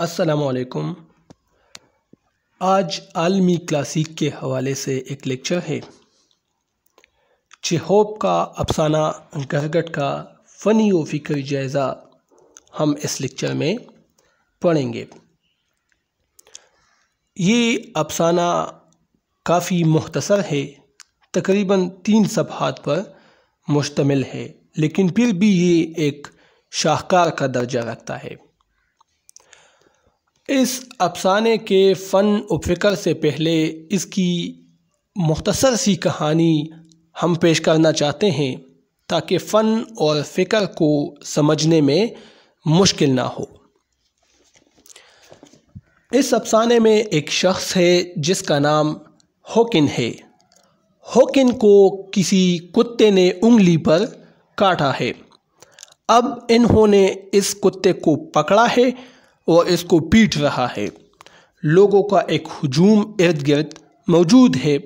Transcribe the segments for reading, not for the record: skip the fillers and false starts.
السلام علیکم۔ آج عالمی کلاسیک کے حوالے سے ایک لیکچر ہے۔ چیخوف کا افسانہ گرگٹ کا فنی و فکری جائزہ ہم اس لیکچر میں پڑھیں گے۔ یہ افسانہ کافی مختصر ہے، تقریباً 3 صفحات پر مشتمل ہے، لیکن پھر بھی یہ ایک شاہکار کا درجہ رکھتا ہے۔ اس افسانے کے فن و فکر سے پہلے اس کی مختصر سی کہانی ہم پیش کرنا چاہتے ہیں تاکہ فن اور فکر کو سمجھنے میں مشکل نہ ہو۔ اس افسانے میں ایک شخص ہے جس کا نام ہوکن ہے۔ ہوکن کو کسی کتے نے انگلی پر کاٹا ہے۔ اب انہوں نے اس کتے کو پکڑا ہے اور اس کو پیٹ رہا ہے۔ لوگوں کا ایک ہجوم ارد گرد موجود ہے۔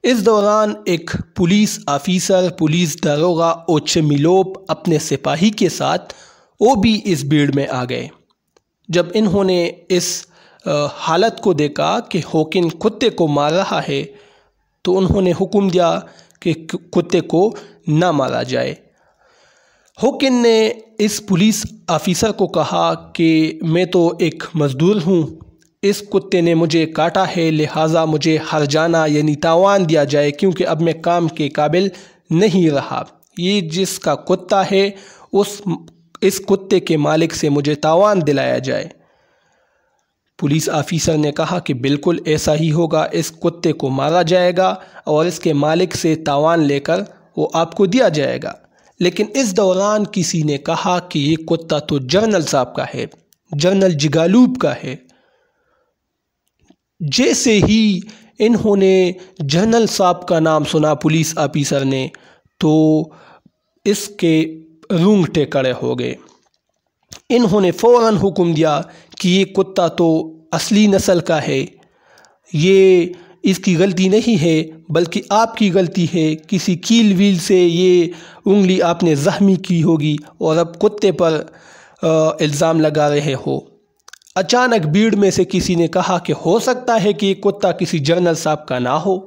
اس دوران ایک پولیس آفیسر، پولیس داروغہ اور چمیلوپ اپنے سپاہی کے ساتھ وہ بھی اس بھیڑ میں آ گئے۔ جب انہوں نے اس حالت کو دیکھا کہ ہوکن کتے کو مار رہا ہے تو انہوں نے حکم دیا کہ کتے کو نہ مارا جائے۔ ہوکن نے اس پولیس آفیسر کو کہا کہ میں تو ایک مزدور ہوں، اس کتے نے مجھے کاٹا ہے، لہٰذا مجھے ہرجانہ یعنی تاوان دیا جائے کیونکہ اب میں کام کے قابل نہیں رہا۔ یہ جس کا کتا ہے اس کتے کے مالک سے مجھے تاوان دلایا جائے۔ پولیس آفیسر نے کہا کہ بالکل ایسا ہی ہوگا، اس کتے کو مارا جائے گا اور اس کے مالک سے تاوان لے کر وہ آپ کو دیا جائے گا۔ لیکن اس دوران کسی نے کہا کہ یہ کتا تو جنرل صاحب کا ہے، جنرل جگالوب کا ہے۔ جیسے ہی انہوں نے جنرل صاحب کا نام سنا پولیس آفیسر نے تو اس کے رونگٹے کھڑے ہو گئے۔ انہوں نے فوراً حکم دیا کہ یہ کتا تو اصلی نسل کا ہے، یہ اس کی غلطی نہیں ہے بلکہ آپ کی غلطی ہے، کسی کیل ویل سے یہ انگلی آپ نے زخمی کی ہوگی اور اب کتے پر الزام لگا رہے ہو۔ اچانک بھیڑ میں سے کسی نے کہا کہ ہو سکتا ہے کہ یہ کتا کسی جنرل صاحب کا نہ ہو۔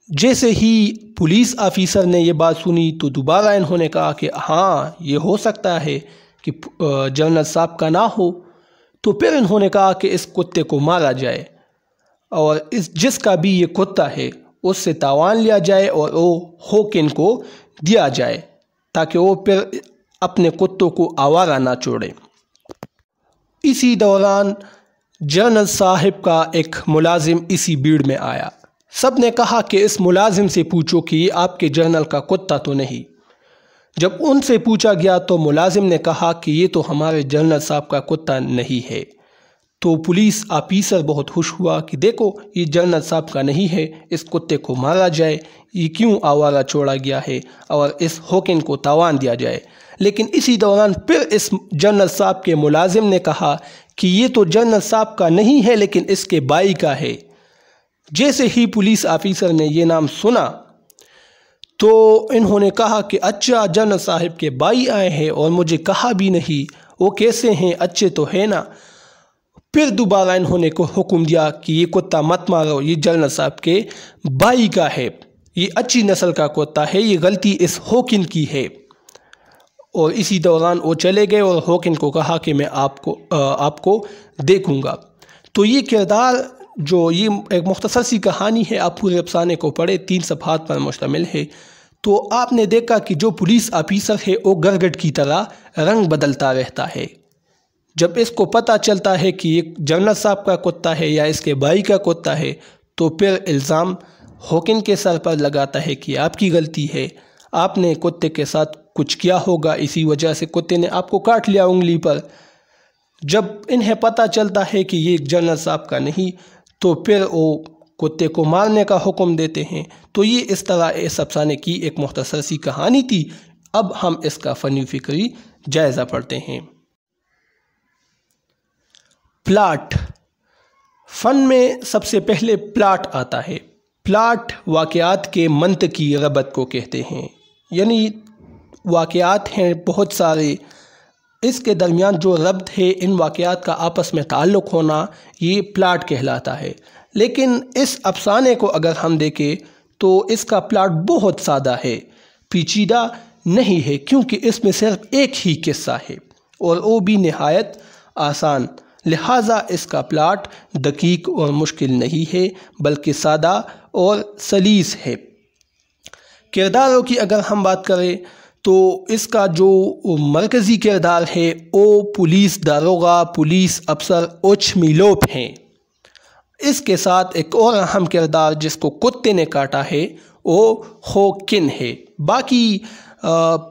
جیسے ہی پولیس آفیسر نے یہ بات سنی تو دوبارہ انہوں نے کہا کہ ہاں یہ ہو سکتا ہے کہ جنرل صاحب کا نہ ہو۔ تو پھر انہوں نے کہا کہ اس کتے کو مارا جائے اور جس کا بھی یہ کتا ہے اس سے تاوان لیا جائے اور وہ ہوکن کو دیا جائے تاکہ وہ پھر اپنے کتوں کو آوارہ نہ چھوڑے۔ اسی دوران جنرل صاحب کا ایک ملازم اسی بھیڑ میں آیا۔ سب نے کہا کہ اس ملازم سے پوچھو کہ یہ آپ کے جنرل کا کتا تو نہیں۔ جب ان سے پوچھا گیا تو ملازم نے کہا کہ یہ تو ہمارے جنرل صاحب کا کتا نہیں ہے۔ تو پولیس آفیسر بہت خوش ہوا کہ دیکھو یہ جنرل صاحب کا نہیں ہے، اس کتے کو مارا جائے، یہ کیوں آوارہ چھوڑا گیا ہے اور اس ہوکن کو تاوان دیا جائے۔ لیکن اسی دوران پھر اس جنرل صاحب کے ملازم نے کہا کہ یہ تو جنرل صاحب کا نہیں ہے لیکن اس کے بھائی کا ہے۔ جیسے ہی پولیس آفیسر نے یہ نام سنا تو انہوں نے کہا کہ اچھا جنرل صاحب کے بھائی آئے ہیں اور مجھے کہا بھی نہیں، وہ کیسے ہیں، اچھے تو ہے نا۔ پھر دوبارہ انہوں نے حکم دیا کہ یہ کتا مت مارو، یہ جنرل صاحب کے بھائی کا ہے، یہ اچھی نسل کا کتا ہے، یہ غلطی اس ہوکن کی ہے۔ اور اسی دوران وہ چلے گئے اور ہوکن کو کہا کہ میں آپ کو دیکھوں گا۔ تو یہ کردار جو یہ ایک مختصر سی کہانی ہے، آپ پورے افسانے کو پڑھے، 3 صفحات پر مشتمل ہے۔ تو آپ نے دیکھا کہ جو پولیس آفیسر ہے وہ گرگٹ کی طرح رنگ بدلتا رہتا ہے۔ جب اس کو پتہ چلتا ہے کہ یہ جنرل صاحب کا کتا ہے یا اس کے بھائی کا کتا ہے تو پھر الزام ہوکن کے سر پر لگاتا ہے کہ آپ کی غلطی ہے، آپ نے کتے کے ساتھ کچھ کیا ہوگا، اسی وجہ سے کتے نے آپ کو کاٹ لیا انگلی پر۔ جب انہیں پتہ چلتا ہے کہ یہ جنرل صاحب کا نہیں تو پھر وہ کتے کو مارنے کا حکم دیتے ہیں۔ تو یہ اس طرح اس افسانے کی ایک مختصر سی کہانی تھی۔ اب ہم اس کا فنی فکری جائزہ پڑھتے ہیں۔ پلاٹ۔ فن میں سب سے پہلے پلاٹ آتا ہے۔ پلاٹ واقعات کے منطقی ربط کو کہتے ہیں، یعنی واقعات ہیں بہت سارے، اس کے درمیان جو ربط ہے، ان واقعات کا آپس میں تعلق ہونا، یہ پلاٹ کہلاتا ہے۔ لیکن اس افسانے کو اگر ہم دیکھیں تو اس کا پلاٹ بہت سادہ ہے، پیچیدہ نہیں ہے، کیونکہ اس میں صرف ایک ہی قصہ ہے اور وہ بھی نہایت آسان، لہٰذا اس کا پلاٹ دقیق اور مشکل نہیں ہے بلکہ سادہ اور سلیس ہے۔ کرداروں کی اگر ہم بات کریں تو اس کا جو مرکزی کردار ہے وہ پولیس داروغہ، پولیس افسر اوچمیلوف ہیں۔ اس کے ساتھ ایک اور اہم کردار جس کو کتے نے کاٹا ہے وہ ہوکن ہے۔ باقی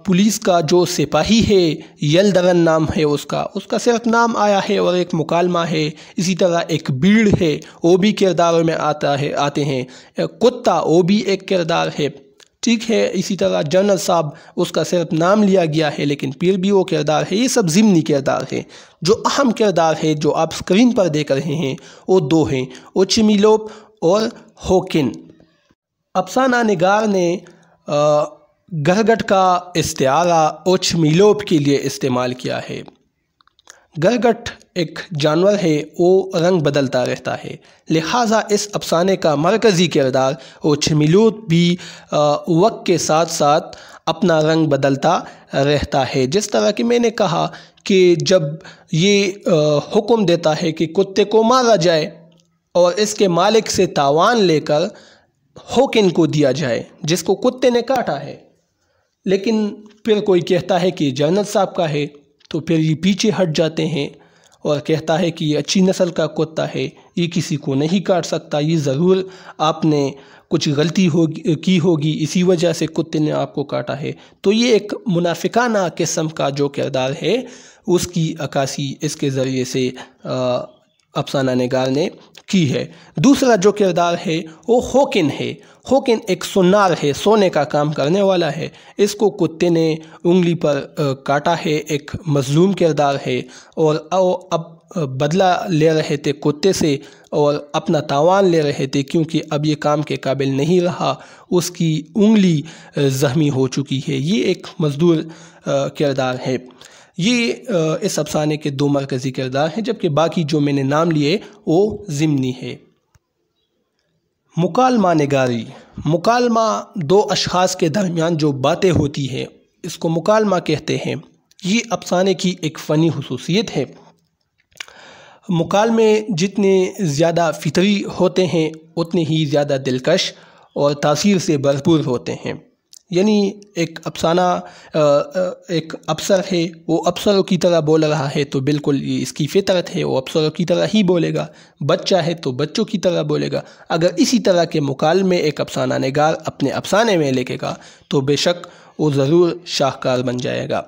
پولیس کا جو سپاہی ہے، یلدرن نام ہے اس کا صرف نام آیا ہے اور ایک مکالمہ ہے۔ اسی طرح ایک بھیڑ ہے، وہ بھی کرداروں میں آتے ہیں۔ کتا وہ بھی ایک کردار ہے، ٹھیک ہے۔ اسی طرح جنرل صاحب، اس کا صرف نام لیا گیا ہے لیکن پھر بھی وہ کردار ہے۔ یہ سب ضمنی کردار ہے۔ جو اہم کردار ہے جو آپ اسکرین پر دیکھ رہے ہیں وہ دو ہیں، اوچمیلوف اور ہوکن۔ افسانہ نگار نے گرگٹ کا استعارہ اوچمیلوف کے لیے استعمال کیا ہے۔ گرگٹ ایک جانور ہے، وہ رنگ بدلتا رہتا ہے، لہٰذا اس افسانے کا مرکزی کردار اوچمیلوف بھی وقت کے ساتھ ساتھ اپنا رنگ بدلتا رہتا ہے۔ جس طرح کہ میں نے کہا کہ جب یہ حکم دیتا ہے کہ کتے کو مارا جائے اور اس کے مالک سے تاوان لے کر ہوکن کو دیا جائے جس کو کتے نے کاٹا ہے، لیکن پھر کوئی کہتا ہے کہ جنرل صاحب کا ہے تو پھر یہ پیچھے ہٹ جاتے ہیں اور کہتا ہے کہ یہ اچھی نسل کا کتا ہے، یہ کسی کو نہیں کاٹ سکتا، یہ ضرور آپ نے کچھ غلطی کی ہوگی، اسی وجہ سے کتے نے آپ کو کاٹا ہے۔ تو یہ ایک منافقانہ قسم کا جو کردار ہے اس کی عکاسی اس کے ذریعے سے افسانہ نگار نے کی ہے۔ دوسرا جو کردار ہے وہ ہوکن ہے۔ ہوکن ایک سنار ہے، سونے کا کام کرنے والا ہے۔ اس کو کتے نے انگلی پر کاٹا ہے، ایک مظلوم کردار ہے اور اب بدلہ لے رہے تھے کتے سے اور اپنا تاوان لے رہے تھے، کیونکہ اب یہ کام کے قابل نہیں رہا، اس کی انگلی زخمی ہو چکی ہے۔ یہ ایک مزدور کردار ہے۔ یہ اس افسانے کے دو مرکزی کردار ہیں، جبکہ باقی جو میں نے نام لیے وہ ضمنی ہے۔ مکالمہ نگاری۔ مکالمہ دو اشخاص کے درمیان جو باتیں ہوتی ہیں اس کو مکالمہ کہتے ہیں۔ یہ افسانے کی ایک فنی خصوصیت ہے۔ مکالمے جتنے زیادہ فطری ہوتے ہیں اتنے ہی زیادہ دلکش اور تاثیر سے بھرپور ہوتے ہیں۔ یعنی ایک افسانہ ایک افسر ہے، وہ افسروں کی طرح بول رہا ہے تو بالکل یہ اس کی فطرت ہے، وہ افسروں کی طرح ہی بولے گا۔ بچہ ہے تو بچوں کی طرح بولے گا۔ اگر اسی طرح کے مکالمے ایک افسانہ نگار اپنے افسانے میں لکھے گا تو بے شک وہ ضرور شاہکار بن جائے گا۔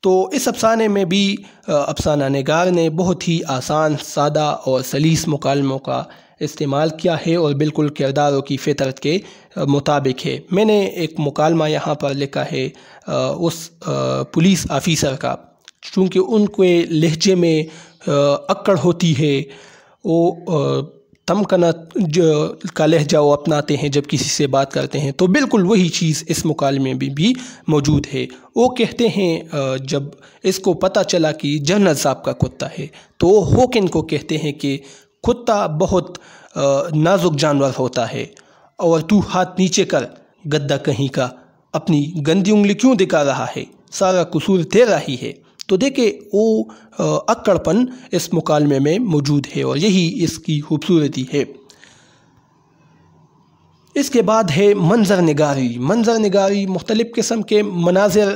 تو اس افسانے میں بھی افسانہ نگار نے بہت ہی آسان، سادہ اور سلیس مکالموں کا استعمال کیا ہے اور بالکل کرداروں کی فطرت کے مطابق ہے۔ میں نے ایک مکالمہ یہاں پر لکھا ہے اس پولیس آفیسر کا، چونکہ ان کے لہجے میں اکڑ ہوتی ہے، وہ تمکنت کا لہجہ وہ اپناتے ہیں جب کسی سے بات کرتے ہیں، تو بالکل وہی چیز اس مکالمے میں بھی موجود ہے۔ وہ کہتے ہیں جب اس کو پتہ چلا کہ جنرل صاحب کا کتا ہے تو وہ ہوکن کو کہتے ہیں کہ کتا بہت نازک جانور ہوتا ہے اور تو ہاتھ نیچے کر، گدھا کہیں کا، اپنی گندی انگلی کیوں دکھا رہا ہے، سارا قصور تیرا ہی ہے۔ تو دیکھیں وہ اکڑ پن اس مکالمے میں موجود ہے اور یہی اس کی خوبصورتی ہے۔ اس کے بعد ہے منظر نگاری۔ منظر نگاری مختلف قسم کے مناظر،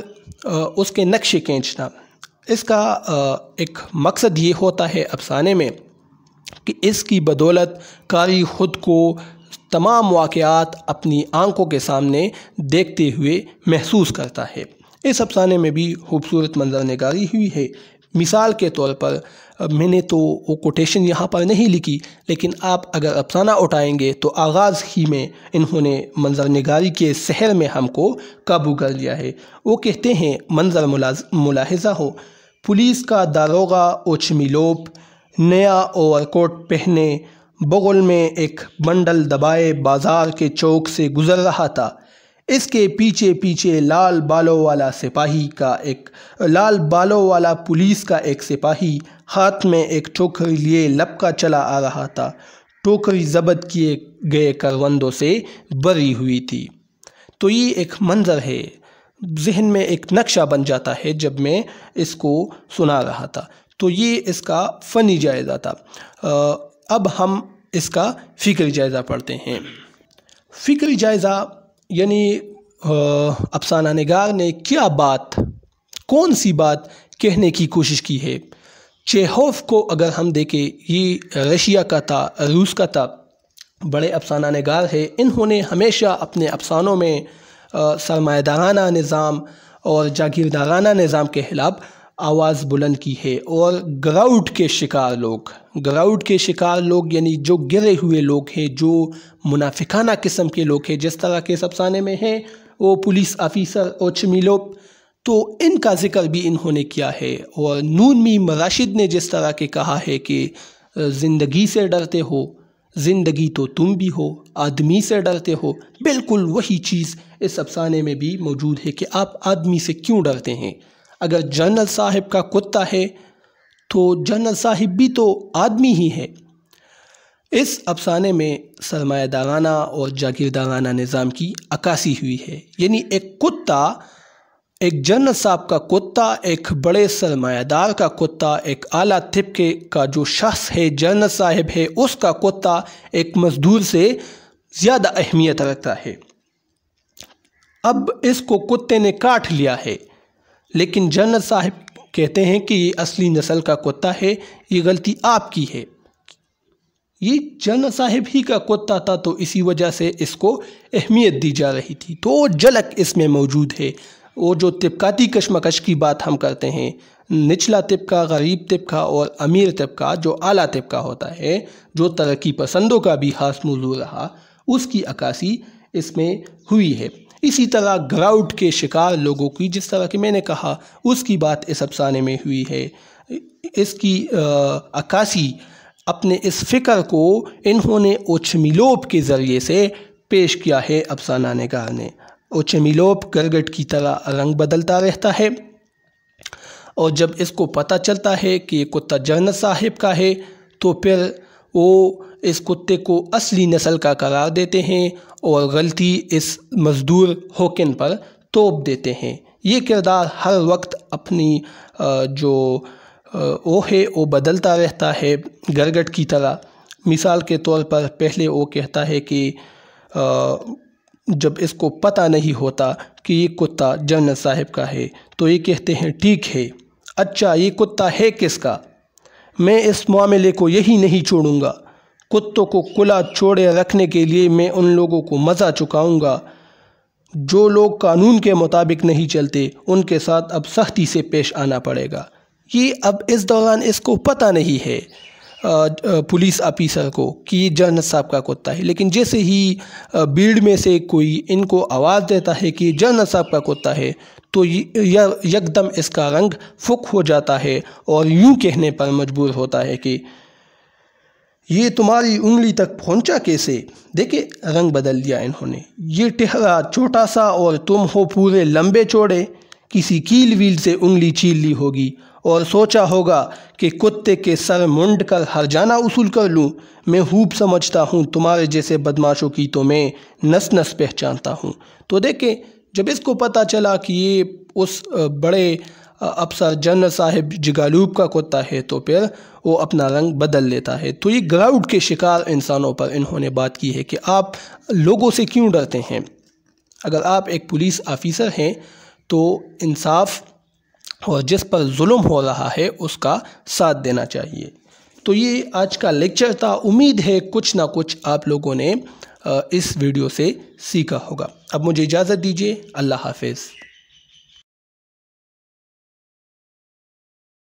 اس کے نقشے کھینچنا۔ اس کا ایک مقصد یہ ہوتا ہے افسانے میں کہ اس کی بدولت قاری خود کو تمام واقعات اپنی آنکھوں کے سامنے دیکھتے ہوئے محسوس کرتا ہے۔ اس افسانے میں بھی خوبصورت منظر نگاری ہوئی ہے۔ مثال کے طور پر میں نے تو وہ کوٹیشن یہاں پر نہیں لکھی، لیکن آپ اگر افسانہ اٹھائیں گے تو آغاز ہی میں انہوں نے منظر نگاری کے سحر میں ہم کو قابو کر لیا ہے۔ وہ کہتے ہیں منظر ملاحظہ ہو، پولیس کا داروغہ اوچمیلوف نیا اوور کوٹ پہنے بغل میں ایک بنڈل دبائے بازار کے چوک سے گزر رہا تھا۔ اس کے پیچھے پیچھے لال بالوں والا پولیس کا ایک سپاہی ہاتھ میں ایک ٹوکری لیے لپکا چلا آ رہا تھا۔ ٹوکری ضبط کیے گئے کروندوں سے بھری ہوئی تھی۔ تو یہ ایک منظر ہے، ذہن میں ایک نقشہ بن جاتا ہے جب میں اس کو سنا رہا تھا۔ تو یہ اس کا فنی جائزہ تھا۔ اب ہم اس کا فکری جائزہ پڑھتے ہیں۔ فکری جائزہ یعنی افسانہ نگار نے کون سی بات کہنے کی کوشش کی ہے۔ چیخوف کو اگر ہم دیکھیں، یہ رشیا کا تھا، روس کا تھا، بڑے افسانہ نگار ہے۔ انہوں نے ہمیشہ اپنے افسانوں میں سرمایہ دارانہ نظام اور جاگیردارانہ نظام کے خلاف آواز بلند کی ہے، اور گراؤٹ کے شکار لوگ یعنی جو گرے ہوئے لوگ ہیں، جو منافقانہ قسم کے لوگ ہیں، جس طرح کے اس افسانے میں ہیں وہ پولیس آفیسر اوچمیلوف، تو ان کا ذکر بھی انہوں نے کیا ہے۔ اور نون میم راشد نے جس طرح کے کہا ہے کہ زندگی سے ڈرتے ہو، زندگی تو تم بھی ہو، آدمی سے ڈرتے ہو، بالکل وہی چیز اس افسانے میں بھی موجود ہے کہ آپ آدمی سے کیوں ڈرتے ہیں۔ اگر جنرل صاحب کا کتا ہے تو جنرل صاحب بھی تو آدمی ہی ہے۔ اس افسانے میں سرمایہ دارانہ اور جاگیردارانہ نظام کی عکاسی ہوئی ہے، یعنی ایک جنرل صاحب کا کتا، ایک بڑے سرمایہ دار کا کتا، ایک اعلیٰ طبقے کا جو شخص ہے، جنرل صاحب ہے، اس کا کتا ایک مزدور سے زیادہ اہمیت رکھتا ہے۔ اب اس کو کتے نے کاٹ لیا ہے، لیکن جنرل صاحب کہتے ہیں کہ یہ اصلی نسل کا کتا ہے، یہ غلطی آپ کی ہے۔ یہ جنرل صاحب ہی کا کتا تھا، تو اسی وجہ سے اس کو اہمیت دی جا رہی تھی۔ تو جھلک اس میں موجود ہے۔ وہ جو طبقاتی کشمکش کی بات ہم کرتے ہیں، نچلا طبقہ، غریب طبقہ اور امیر طبقہ، جو اعلیٰ طبقہ ہوتا ہے، جو ترقی پسندوں کا بھی خاص موضوع رہا، اس کی عکاسی اس میں ہوئی ہے۔ اسی طرح گراؤٹ کے شکار لوگوں کی، جس طرح کہ میں نے کہا، اس کی بات اس افسانے میں ہوئی ہے۔ اس کی عکاسی اپنے اس فکر کو انہوں نے اوچمیلوف کے ذریعے سے پیش کیا ہے افسانہ نگار نے۔ اوچمیلوف گرگٹ کی طرح رنگ بدلتا رہتا ہے، اور جب اس کو پتہ چلتا ہے کہ یہ کتا جنرل صاحب کا ہے تو پھر وہ اس کتے کو اصلی نسل کا قرار دیتے ہیں اور غلطی اس مزدور ہوکن پر توپ دیتے ہیں۔ یہ کردار ہر وقت اپنی جو وہ ہے وہ بدلتا رہتا ہے گرگٹ کی طرح۔ مثال کے طور پر پہلے وہ کہتا ہے کہ جب اس کو پتہ نہیں ہوتا کہ یہ کتا جنرل صاحب کا ہے تو یہ کہتے ہیں ٹھیک ہے، اچھا یہ کتا ہے کس کا؟ میں اس معاملے کو یہی نہیں چھوڑوں گا۔ کتوں کو کھلا چھوڑے رکھنے کے لیے میں ان لوگوں کو مزہ چکاؤں گا جو لوگ قانون کے مطابق نہیں چلتے، ان کے ساتھ اب سختی سے پیش آنا پڑے گا۔ یہ اب اس دوران اس کو پتہ نہیں ہے پولیس آفیسر کو کہ یہ جنرل صاحب کا کتا ہے، لیکن جیسے ہی بھیڑ میں سے کوئی ان کو آواز دیتا ہے کہ جنرل صاحب کا کتا ہے تو یکدم اس کا رنگ فک ہو جاتا ہے اور یوں کہنے پر مجبور ہوتا ہے کہ یہ تمہاری انگلی تک پہنچا کیسے؟ دیکھیں رنگ بدل دیا انہوں نے۔ یہ ٹہرا چھوٹا سا اور تم ہو پورے لمبے چوڑے، کسی کیل ویل سے انگلی چھین لی ہوگی اور سوچا ہوگا کہ کتے کے سر منڈ کر ہرجانہ وصول کر لوں۔ میں خوب سمجھتا ہوں تمہارے جیسے بدماشوں کی تو میں نس نس پہچانتا ہوں۔ تو دیکھیں جب اس کو پتہ چلا کہ یہ اس بڑے افسر جنرل صاحب جگالوب کا کتا ہے تو پھر وہ اپنا رنگ بدل لیتا ہے۔ تو یہ گراؤٹ کے شکار انسانوں پر انہوں نے بات کی ہے کہ آپ لوگوں سے کیوں ڈرتے ہیں۔ اگر آپ ایک پولیس آفیسر ہیں تو انصاف اور جس پر ظلم ہو رہا ہے اس کا ساتھ دینا چاہیے۔ تو یہ آج کا لیکچر تھا۔ امید ہے کچھ نہ کچھ آپ لوگوں نے اس ویڈیو سے سیکھا ہوگا۔ اب مجھے اجازت دیجیے، اللہ حافظ۔